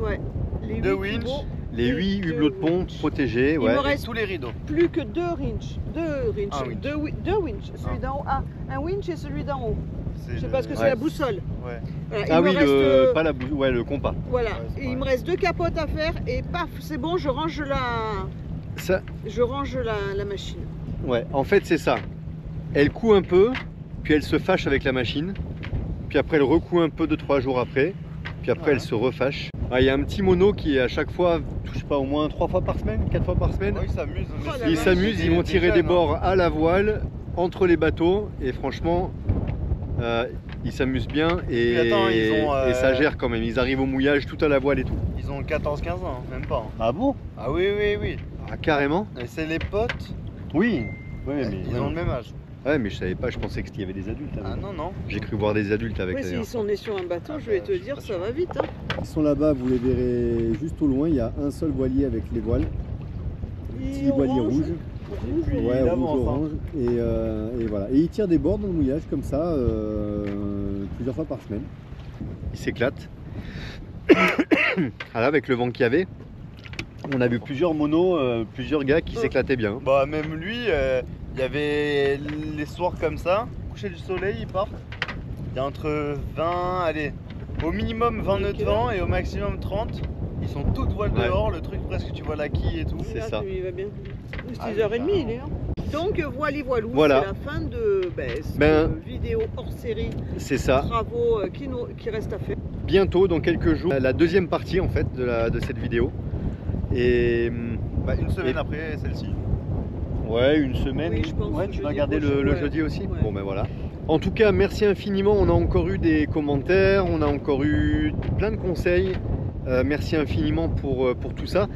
C: Ouais. Les
B: 2
C: huit
B: winch.
C: hublots,
A: les 8
C: deux
A: hublots de pont
C: winch.
A: protégés,
C: Il
A: ouais.
C: me reste
B: Tous les rideaux.
C: plus que 2 winch. 2 winch.
B: Un winch.
C: Deux winch. Celui d'en haut. Ah, un winch et celui d'en haut. Je sais pas ce que c'est
A: Ouais.
C: la boussole.
B: Ouais.
C: Voilà,
A: Ah
C: il me
A: oui,
C: reste,
A: pas la ouais, le compas.
C: voilà.
B: Ouais, c'est
C: Et il
B: vrai.
C: me reste 2 capotes à faire et paf, c'est bon, je range
A: Ça,
C: la machine.
A: ouais, en fait c'est ça. Elle coud un peu, puis elle se fâche avec la machine, puis après elle recoud un peu 2-3 jours après, puis après
B: Ouais.
A: elle se refâche. Ah, il y a un petit mono qui à chaque fois, je sais pas, au moins 3 fois par semaine, 4 fois par semaine.
B: Ouais, ils s'amusent.
C: Oh la
A: Ils
C: vache.
A: s'amusent, ils vont tirer des
B: jeunes, hein.
A: bords à la voile, entre les bateaux, et franchement, ils s'amusent bien et,
B: Puis attends, ils ont,
A: et ça gère quand même. Ils arrivent au mouillage tout à la voile et tout.
B: Ils ont 14-15 ans, même pas. hein.
A: Ah bon?
B: Ah oui, oui, oui.
A: Ah, carrément?
B: Et c'est les potes.
A: Oui. Ouais, mais,
B: Ils ont le même âge.
A: ouais, mais je savais pas, je pensais qu'il y avait des adultes.
B: Ah
A: avec.
B: non, non.
A: J'ai cru voir des adultes avec
C: Oui,
A: d'ailleurs.
C: s'ils sont nés sur un bateau,
B: Ah
C: je vais
B: bah,
C: te
B: je suis
C: dire,
B: pas
C: ça
B: sûr.
C: va vite. Hein.
D: Ils sont là-bas, vous les verrez juste au loin, il y a un seul voilier avec les voiles, petit voilier rouge,
B: puis,
D: ouais,
B: il
D: rouge
B: avance, hein.
D: orange, et voilà. Et ils tirent des bords dans le mouillage comme ça, plusieurs fois par semaine.
A: Ils s'éclatent. Ah là, avec le vent qu'il y avait, on a vu plusieurs monos, plusieurs gars qui s'éclataient bien.
B: Bah, même lui, il y avait les soirs comme ça, coucher du soleil, ils partent. Il y a entre 20, allez, au minimum 20 nœuds de vent et au maximum 30. Ils sont toutes voiles
A: Ouais.
B: dehors, le truc presque tu vois la quille et tout.
A: C'est
C: Là,
A: ça.
C: Il va bien.
B: Ah,
C: 6h30,
B: mais
C: il est là. Donc, voilou,
A: Voilà.
C: c'est la fin de cette
A: Ben,
C: vidéo hors série,
A: C'est ça.
C: travaux qui restent à faire.
A: Bientôt, dans quelques jours, la deuxième partie en fait de cette vidéo. Et
B: Bah, une semaine
A: Et-
B: après celle-ci.
A: ouais, une semaine.
C: Oui, je pense,
A: Ouais, tu vas
C: jeudi
A: regarder
C: prochain,
A: le
C: ouais.
A: jeudi aussi.
C: Ouais.
A: Bon ben voilà. En tout cas, merci infiniment. On a encore eu des commentaires, on a encore eu plein de conseils. Merci infiniment pour tout ça.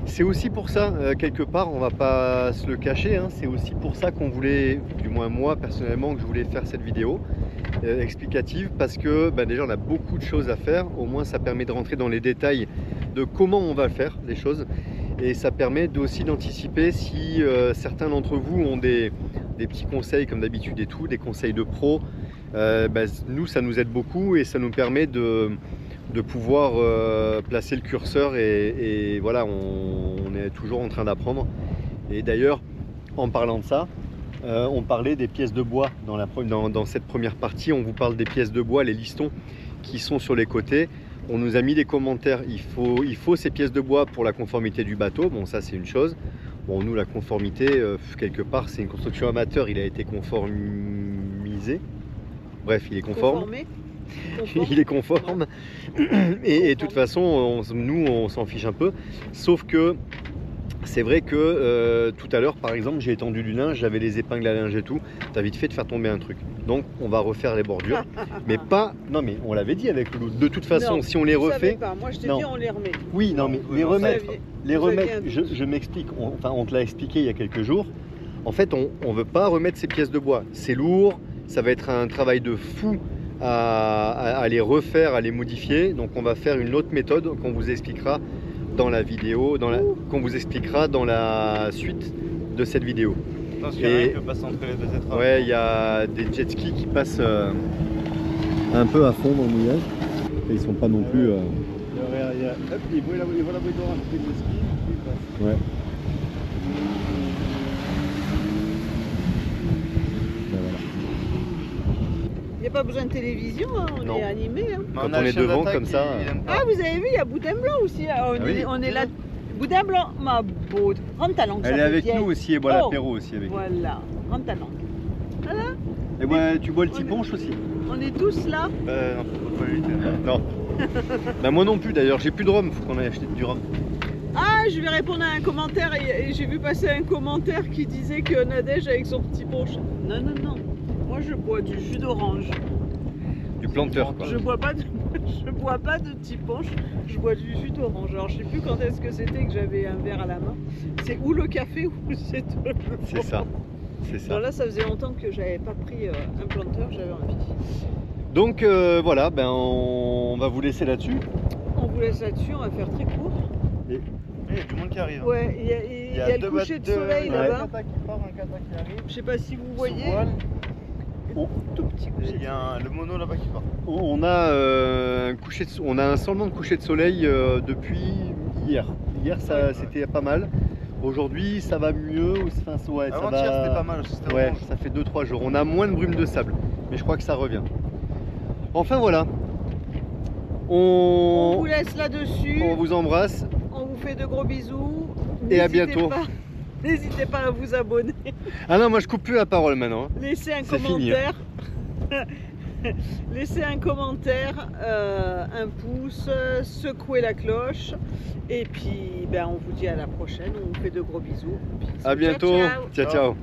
A: C'est aussi pour ça, quelque part, on va pas se le cacher, hein, c'est aussi pour ça qu'on voulait, du moins moi personnellement, que je voulais faire cette vidéo explicative, parce que déjà on a beaucoup de choses à faire, au moins ça permet de rentrer dans les détails de comment on va faire les choses, et ça permet aussi d'anticiper si certains d'entre vous ont des petits conseils comme d'habitude et tout, des conseils de pro. Nous ça nous aide beaucoup et ça nous permet de pouvoir placer le curseur et voilà, on est toujours en train d'apprendre. Et d'ailleurs, en parlant de ça, on parlait des pièces de bois dans cette première partie. On vous parle des pièces de bois, les listons qui sont sur les côtés. On nous a mis des commentaires, il faut ces pièces de bois pour la conformité du bateau. Bon, ça c'est une chose. Bon, nous la conformité, quelque part c'est une construction amateur, il a été conformisé. Bref, il est conforme. Il est conforme. Et de toute façon, nous on s'en fiche un peu. Sauf que c'est vrai que tout à l'heure, par exemple, j'ai étendu du linge, j'avais les épingles à linge et tout. T'as vite fait de faire tomber un truc. Donc on va refaire les bordures. Mais pas. Non, mais on l'avait dit avec le loup. De toute façon,
C: non,
A: si on les refait.
C: Pas. Moi je te dis, on les remet.
A: Oui, non, mais les remettre. Je m'explique. On te l'a expliqué il y a quelques jours. En fait, on ne veut pas remettre ces pièces de bois. C'est lourd. Ça va être un travail de fou à les refaire, à les modifier. Donc on va faire une autre méthode qu'on vous expliquera dans la vidéo, qu'on vous expliquera dans la suite de cette vidéo.
B: Parce qu'il y en a un qui passe entre les deux étraves.
A: Ouais, il y a des jet skis qui passent un peu à fond dans le mouillage. Et ils sont pas non plus...
D: Hop, il voit la bouille d'orange, il fait le ski, il passe.
A: Ouais.
C: Il n'y a pas besoin de télévision, hein, on est animé. Hein.
A: Quand on est devant comme ça.
C: Ah, vous avez vu, il y a Boudin Blanc aussi. On est là. Boudin Blanc, ma beau. Rentre ta langue.
A: Elle est avec nous aussi et boit l'apéro aussi avec nous.
C: Voilà, rentre ta langue. Voilà.
A: Et moi, tu bois le petit punch aussi.
C: On est tous là.
B: Non, faut pas l'éviter.
A: Non. Moi non plus d'ailleurs, j'ai plus de rhum, faut qu'on aille acheter du rhum.
C: Ah, je vais répondre à un commentaire et j'ai vu passer un commentaire qui disait que Nadège avec son petit punch. Non, non, non. Moi je bois du jus d'orange.
A: Du planteur quoi.
C: Je bois pas de petit punch, je bois du jus d'orange. Alors je sais plus quand est-ce que c'était que j'avais un verre à la main. C'est ou le café ou c'est de l'eau.
A: C'est ça. C'est ça.
C: Alors là ça faisait longtemps que j'avais pas pris un planteur, j'avais envie.
A: Donc voilà, on va vous laisser là-dessus.
C: On vous laisse là-dessus, on va faire très court.
B: Il y a du monde qui arrive.
C: Ouais, il y a le coucher de soleil là-bas.
B: Un kata qui part, un kata qui arrive.
C: Je sais pas si vous voyez. Tout petit coucher.
B: Il y a le mono là-bas qui part.
A: On a un semblant de coucher de soleil depuis hier. Hier c'était pas mal. Aujourd'hui ça va mieux. Enfin, ouais,
B: avant-hier c'était pas mal aussi.
A: Ouais, ça fait 2-3 jours. On a moins de brume de sable, mais je crois que ça revient. Enfin voilà.
C: On vous laisse là-dessus.
A: On vous embrasse.
C: On vous fait de gros bisous.
A: Et à bientôt.
C: N'hésitez pas à vous abonner.
A: Ah non, moi je coupe plus la parole maintenant.
C: Laissez un commentaire. Laissez un commentaire, un pouce, secouez la cloche. Et puis on vous dit à la prochaine. On vous fait de gros bisous.
A: À bientôt. Ciao, ciao.